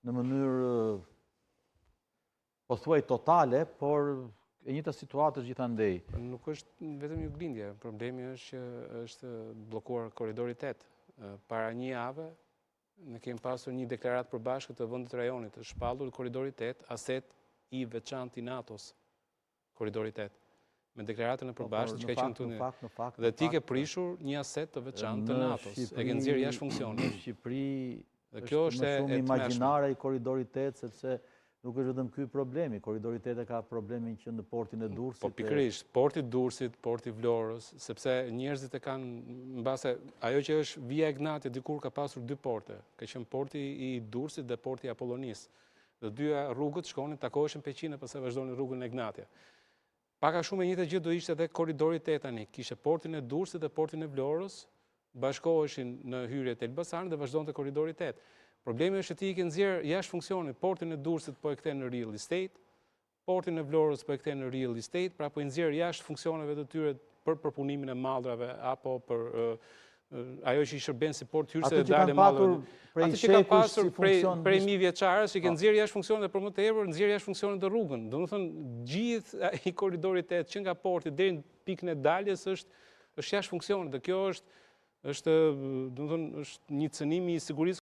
në mënyrë po thuaj totale, por e njëjta situatë është gjithandej. Nuk është vetëm juglindja, problemi është që është bllokuar korridori 8. Para një jave ne kemi pasur një deklaratë përbashkët të vendit rajonit të shpallur korridori 8, aset i veçantë i NATO-s. Korridori 8. Me deklaratën e përbashkët që ka qenë këtu. Dhe ti ke prishur një aset të veçantë të NATO-s, e ke nxjerrë jashtë funksionit. Në Shqipëri dhe kjo është më shumë imagjinare i korridorit 8, sepse nuk është vetëm ky problemi. Korridori 8 ka problemin që në portin e Durrësit. Po pikërisht, porti Durrësit, porti Vlorës, sepse njerëzit e kanë mbase ajo që është Via Egnatia dikur ka pasur dy porte. Ka qenë porti i Durrësit dhe porti i Apollonisë. Dhe dyja rrugët shkonin, takoheshin Peqin e pastaj vazhdonin rrugën e Egnatia. Paka shumë e njëjta gjë do ishte edhe korridori 8 tani. Kishte portin e Durrësit dhe portin e Vlorës, bashkoheshin në hyrje të Elbasanit dhe vazhdonte korridori 8. Problemi është që ti i ke nxjerrë jashtë funksionit, portin e Durrësit po e kthen në real estate, portin e Vlorës po e kthen në real estate, pra po i nxjerrë jashtë funksioneve të tyre për përpunimin e mallrave apo për ajo që i shërben si port hyrëse dhe dalë e mallrave. Atë që kanë pasur prej 1000 vjeçarës që kanë nxjerrë jashtë funksionet dhe për më tepër nxjerrë jashtë funksionet të rrugën. Domethënë gjithë i korridori 8 që nga porti deri në pikën e daljes është jashtë funksionit dhe kjo është domethënë është një cënim i sigurisë